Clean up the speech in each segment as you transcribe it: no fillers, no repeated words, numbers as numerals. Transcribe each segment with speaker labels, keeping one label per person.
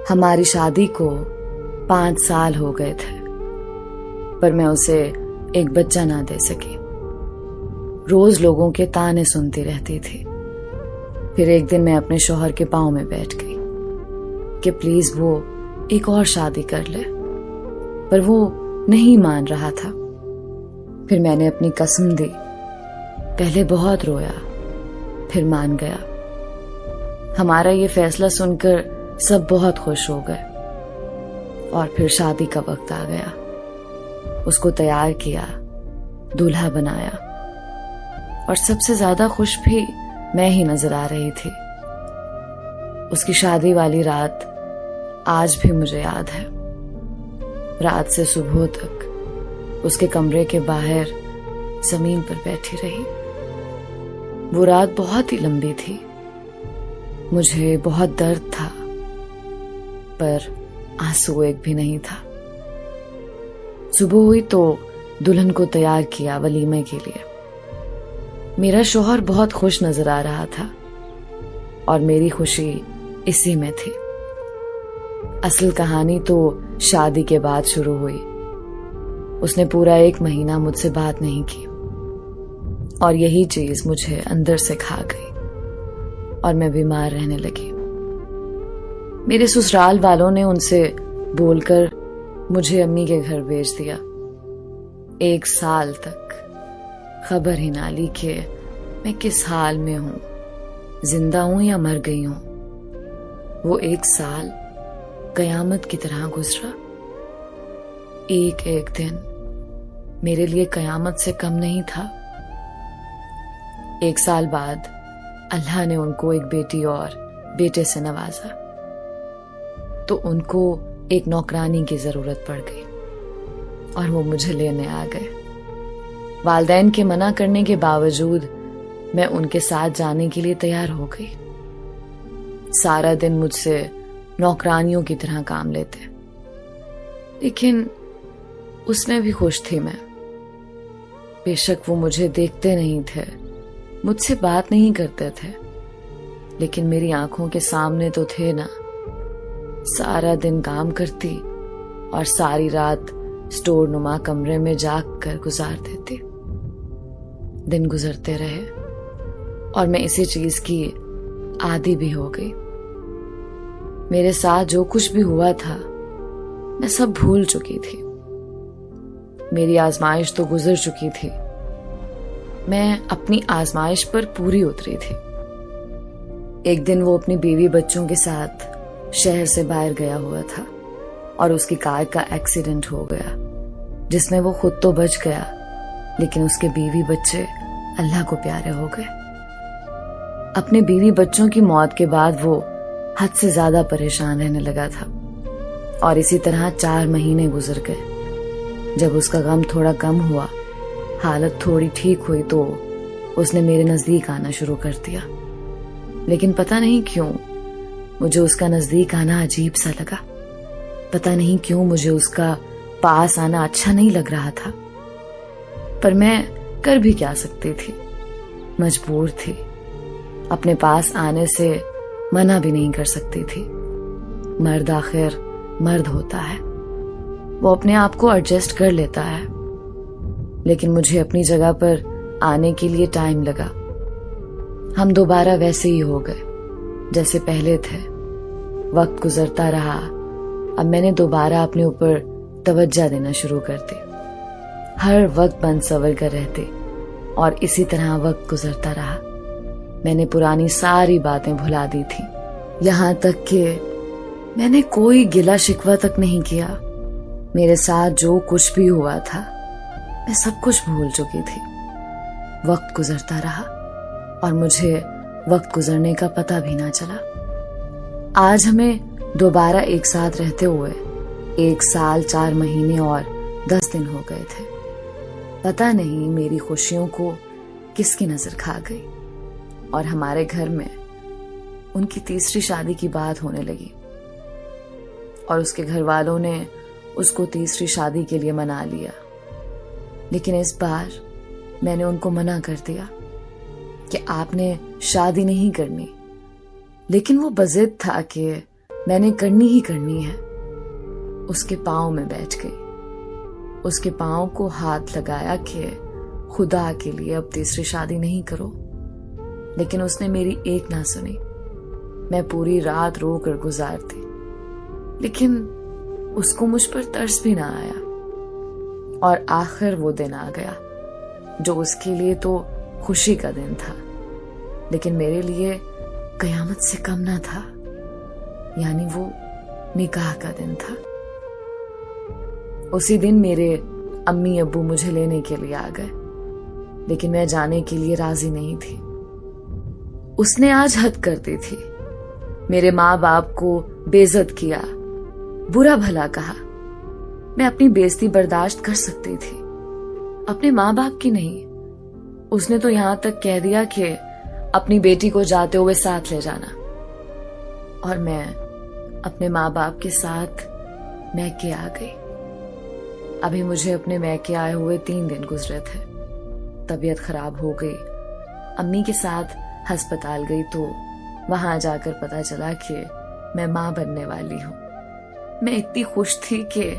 Speaker 1: ہماری شادی کو 5 سال ہو گئے تھے، پر میں اسے ایک بچہ نہ دے سکی۔ روز لوگوں کے تانے سنتی رہتی تھی۔ پھر ایک دن میں اپنے شوہر کے پاؤں میں بیٹھ گئی کہ پلیز وہ ایک اور شادی کر لے، پر وہ نہیں مان رہا تھا۔ پھر میں نے اپنی قسم دی، پہلے بہت رویا، پھر مان گیا۔ ہمارا یہ فیصلہ سن کر سب بہت خوش ہو گئے، اور پھر شادی کا وقت آ گیا۔ اس کو تیار کیا، دولہا بنایا، اور سب سے زیادہ خوش بھی میں ہی نظر آ رہی تھی۔ اس کی شادی والی رات آج بھی مجھے یاد ہے۔ رات سے صبح تک اس کے کمرے کے باہر زمین پر بیٹھی رہی۔ وہ رات بہت ہی لمبی تھی، مجھے بہت درد تھا، پر آنسو ایک بھی نہیں تھا۔ صبح ہوئی تو دلہن کو تیار کیا ولیمے کے لیے۔ میرا شوہر بہت خوش نظر آ رہا تھا، اور میری خوشی اسی میں تھی۔ اصل کہانی تو شادی کے بعد شروع ہوئی۔ اس نے پورا 1 مہینہ مجھ سے بات نہیں کی، اور یہی چیز مجھے اندر سے کھا گئی، اور میں بیمار رہنے لگی۔ میرے سسرال والوں نے ان سے بول کر مجھے امی کے گھر بھیج دیا۔ 1 سال تک خبر ہی نہ لی کہ میں کس حال میں ہوں، زندہ ہوں یا مر گئی ہوں۔ وہ 1 سال قیامت کی طرح گزرا۔ ایک دن میرے لیے قیامت سے کم نہیں تھا۔ 1 سال بعد اللہ نے ان کو ایک بیٹی اور بیٹے سے نوازا، تو ان کو ایک نوکرانی کی ضرورت پڑ گئی، اور وہ مجھے لینے آ گئے۔ والدین کے منع کرنے کے باوجود میں ان کے ساتھ جانے کے لیے تیار ہو گئی۔ سارا دن مجھ سے نوکرانیوں کی طرح کام لیتے، لیکن اس میں بھی خوش تھی میں۔ بے شک وہ مجھے دیکھتے نہیں تھے، مجھ سے بات نہیں کرتے تھے، لیکن میری آنکھوں کے سامنے تو تھے نا۔ سارا دن کام کرتی اور ساری رات سٹور نما کمرے میں جاگ کر گزار دیتی۔ دن گزرتے رہے، اور میں اسی چیز کی عادی بھی ہو گئی۔ میرے ساتھ جو کچھ بھی ہوا تھا میں سب بھول چکی تھی۔ میری آزمائش تو گزر چکی تھی، میں اپنی آزمائش پر پوری اتری تھی۔ ایک دن وہ اپنی بیوی بچوں کے ساتھ شہر سے باہر گیا ہوا تھا، اور اس کی کار کا ایکسیڈنٹ ہو گیا، جس میں وہ خود تو بچ گیا، لیکن اس کے بیوی بچے اللہ کو پیارے ہو گئے۔ اپنے بیوی بچوں کی موت کے بعد وہ حد سے زیادہ پریشان رہنے لگا تھا، اور اسی طرح 4 مہینے گزر گئے۔ جب اس کا غم تھوڑا کم ہوا، حالت تھوڑی ٹھیک ہوئی، تو اس نے میرے نزدیک آنا شروع کر دیا۔ لیکن پتہ نہیں کیوں مجھے اس کا نزدیک آنا عجیب سا لگا۔ پتہ نہیں کیوں مجھے اس کا پاس آنا اچھا نہیں لگ رہا تھا، پر میں کر بھی کیا سکتی تھی، مجبور تھی۔ اپنے پاس آنے سے منع بھی نہیں کر سکتی تھی۔ مرد آخر مرد ہوتا ہے، وہ اپنے آپ کو ایڈجسٹ کر لیتا ہے، لیکن مجھے اپنی جگہ پر آنے کے لیے ٹائم لگا۔ ہم دوبارہ ویسے ہی ہو گئے جیسے پہلے تھے۔ وقت گزرتا رہا، اب میں نے دوبارہ اپنے اوپر توجہ دینا شروع کر دی۔ ہر وقت بن سنور کر رہتی، اور اسی طرح وقت گزرتا رہا۔ میں نے پرانی ساری باتیں بھلا دی تھی، یہاں تک کہ میں نے کوئی گلہ شکوہ تک نہیں کیا۔ میرے ساتھ جو کچھ بھی ہوا تھا میں سب کچھ بھول چکی تھی۔ وقت گزرتا رہا، اور مجھے وقت گزرنے کا پتہ بھی نہ چلا۔ آج ہمیں دوبارہ ایک ساتھ رہتے ہوئے 1 سال 4 مہینے اور 10 دن ہو گئے تھے۔ پتہ نہیں میری خوشیوں کو کس کی نظر کھا گئی، اور ہمارے گھر میں ان کی تیسری شادی کی بات ہونے لگی، اور اس کے گھر والوں نے اس کو تیسری شادی کے لیے منا لیا۔ لیکن اس بار میں نے ان کو منع کر دیا کہ آپ نے شادی نہیں کرنی، لیکن وہ بضد تھا کہ میں نے کرنی ہی کرنی ہے۔ اس کے پاؤں میں بیٹھ گئی، اس کے پاؤں کو ہاتھ لگایا کہ خدا کے لیے اب تیسری شادی نہیں کرو، لیکن اس نے میری ایک نہ سنی۔ میں پوری رات رو کر گزارتی، لیکن اس کو مجھ پر ترس بھی نہ آیا۔ اور آخر وہ دن آ گیا جو اس کے لیے تو خوشی کا دن تھا، لیکن میرے لیے قیامت سے کم نہ تھا، یعنی وہ نکاح کا دن تھا۔ اسی دن میرے امی ابو مجھے لینے کے لیے آ گئے، لیکن میں جانے کے لیے راضی نہیں تھی۔ اس نے آج حد کر دی تھی، میرے ماں باپ کو بے عزت کیا، برا بھلا کہا۔ میں اپنی بےعزتی برداشت کر سکتی تھی، اپنے ماں باپ کی نہیں۔ اس نے تو یہاں تک کہہ دیا کہ اپنی بیٹی کو جاتے ہوئے ساتھ لے جانا، اور میں اپنے ماں باپ کے ساتھ میکے آ گئی۔ ابھی مجھے اپنے میکے آئے ہوئے 3 دن گزرے تھے۔ طبیعت خراب ہو گئی، امی کے ساتھ ہسپتال گئی تو وہاں جا کر پتا چلا کہ میں ماں بننے والی ہوں۔ میں اتنی خوش تھی کہ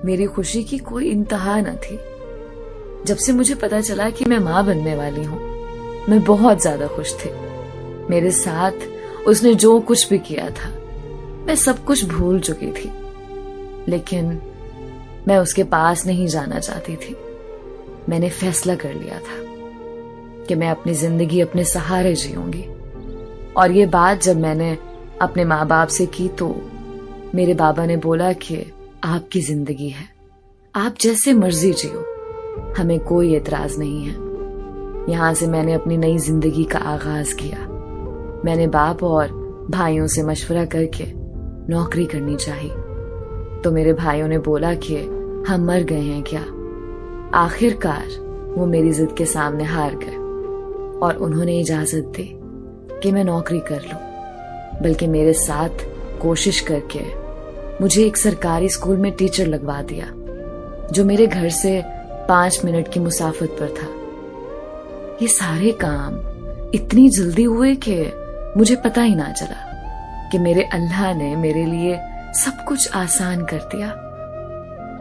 Speaker 1: میری خوشی کی کوئی انتہا نہ تھی۔ جب سے مجھے پتا چلا کہ میں ماں بننے والی ہوں، میں بہت زیادہ خوش تھی۔ میرے ساتھ اس نے جو کچھ بھی کیا تھا، میں سب کچھ بھول چکی تھی، لیکن میں اس کے پاس نہیں جانا چاہتی تھی۔ میں نے فیصلہ کر لیا تھا کہ میں اپنی زندگی اپنے سہارے جیوں گی۔ اور یہ بات جب میں نے اپنے ماں باپ سے کی تو میرے بابا نے بولا کہ آپ کی زندگی ہے، آپ جیسے مرضی جیو، ہمیں کوئی اعتراض نہیں ہے۔ یہاں سے میں نے اپنی نئی زندگی کا آغاز کیا۔ میں نے باپ اور بھائیوں سے مشورہ کر کے نوکری کرنی چاہی، تو میرے بھائیوں نے بولا کہ ہم مر گئے ہیں کیا۔ آخر کار وہ میری ضد کے سامنے ہار گئے اور انہوں نے اجازت دی کہ میں نوکری کر لوں، بلکہ میرے ساتھ کوشش کر کے مجھے ایک سرکاری اسکول میں ٹیچر لگوا دیا، جو میرے گھر سے 5 منٹ کی مسافت پر تھا۔ یہ سارے کام اتنی جلدی ہوئے کہ مجھے پتہ ہی نہ چلا کہ میرے اللہ نے میرے لیے سب کچھ آسان کر دیا۔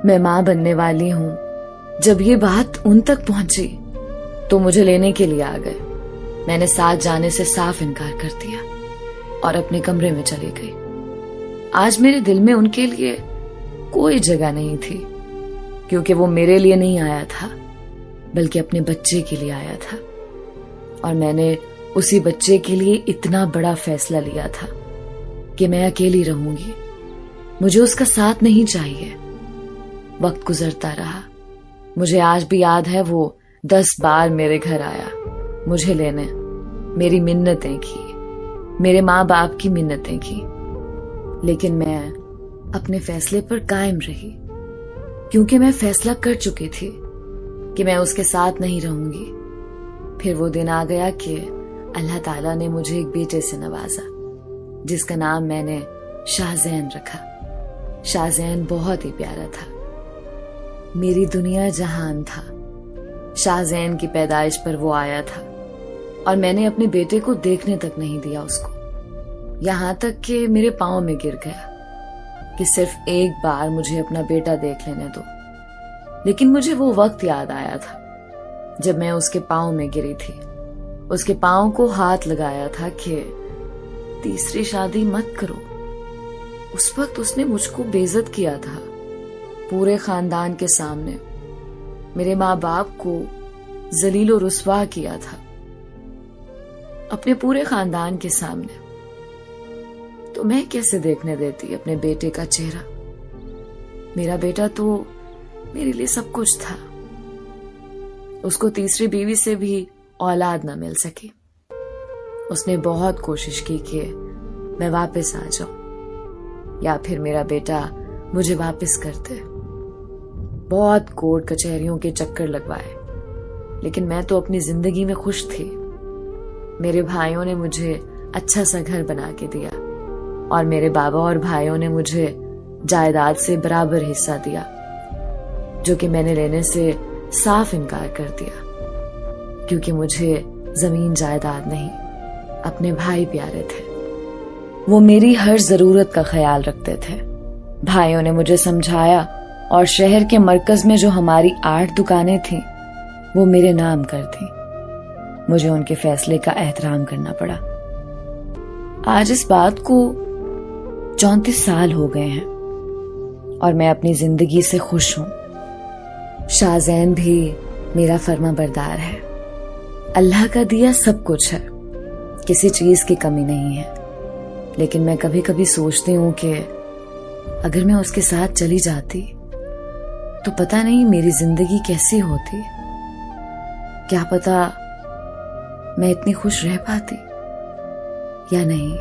Speaker 1: میں ماں بننے والی ہوں۔ جب یہ بات ان تک پہنچی تو مجھے لینے کے لیے آ گئے۔ میں نے ساتھ جانے سے صاف انکار کر دیا اور اپنے کمرے میں چلی گئی۔ آج میرے دل میں ان کے لیے کوئی جگہ نہیں تھی، کیونکہ وہ میرے لیے نہیں آیا تھا بلکہ اپنے بچے کے لیے آیا تھا، اور میں نے اسی بچے کے لیے اتنا بڑا فیصلہ لیا تھا کہ میں اکیلی رہوں گی، مجھے اس کا ساتھ نہیں چاہیے۔ وقت گزرتا رہا، مجھے آج بھی یاد ہے وہ 10 بار میرے گھر آیا مجھے لینے، میری منتیں کی، میرے ماں باپ کی منتیں کی، لیکن میں اپنے فیصلے پر قائم رہی، کیونکہ میں فیصلہ کر چکی تھی کہ میں اس کے ساتھ نہیں رہوں گی۔ پھر وہ دن آ گیا کہ اللہ تعالیٰ نے مجھے ایک بیٹے سے نوازا، جس کا نام میں نے شاہزین رکھا۔ شاہزین بہت ہی پیارا تھا، میری دنیا جہان تھا۔ شاہزین کی پیدائش پر وہ آیا تھا، اور میں نے اپنے بیٹے کو دیکھنے تک نہیں دیا اس کو، یہاں تک کہ میرے پاؤں میں گر گیا کہ صرف ایک بار مجھے اپنا بیٹا دیکھ لینے دو۔ لیکن مجھے وہ وقت یاد آیا تھا جب میں اس کے پاؤں میں گری تھی، اس کے پاؤں کو ہاتھ لگایا تھا کہ تیسری شادی مت کرو۔ اس وقت اس نے مجھ کو بے عزت کیا تھا، پورے خاندان کے سامنے میرے ماں باپ کو ذلیل و رسوا کیا تھا، اپنے پورے خاندان کے سامنے۔ تو میں کیسے دیکھنے دیتی اپنے بیٹے کا چہرہ؟ میرا بیٹا تو میرے لیے سب کچھ تھا۔ اس کو تیسری بیوی سے بھی اولاد نہ مل سکی۔ اس نے بہت کوشش کی کہ میں واپس آ جاؤں یا پھر میرا بیٹا مجھے واپس کر دے۔ بہت کورٹ کچہریوں کے چکر لگوائے، لیکن میں تو اپنی زندگی میں خوش تھی۔ میرے بھائیوں نے مجھے اچھا سا گھر بنا کے دیا، اور میرے بابا اور بھائیوں نے مجھے جائیداد سے برابر حصہ دیا، جو کہ میں نے لینے سے صاف انکار کر دیا، کیونکہ مجھے زمین جائیداد نہیں، اپنے بھائی پیارے تھے۔ وہ میری ہر ضرورت کا خیال رکھتے تھے. بھائیوں نے مجھے سمجھایا اور شہر کے مرکز میں جو ہماری 8 دکانیں تھیں وہ میرے نام کر دیں. مجھے ان کے فیصلے کا احترام کرنا پڑا. آج اس بات کو 34 سال ہو گئے ہیں اور میں اپنی زندگی سے خوش ہوں. شاہ بھی میرا فرما بردار ہے. اللہ کا دیا سب کچھ ہے, کسی چیز کی کمی نہیں ہے. لیکن میں کبھی کبھی سوچتی ہوں کہ اگر میں اس کے ساتھ چلی جاتی تو پتہ نہیں میری زندگی کیسی ہوتی. کیا پتہ میں اتنی خوش رہ پاتی یا نہیں.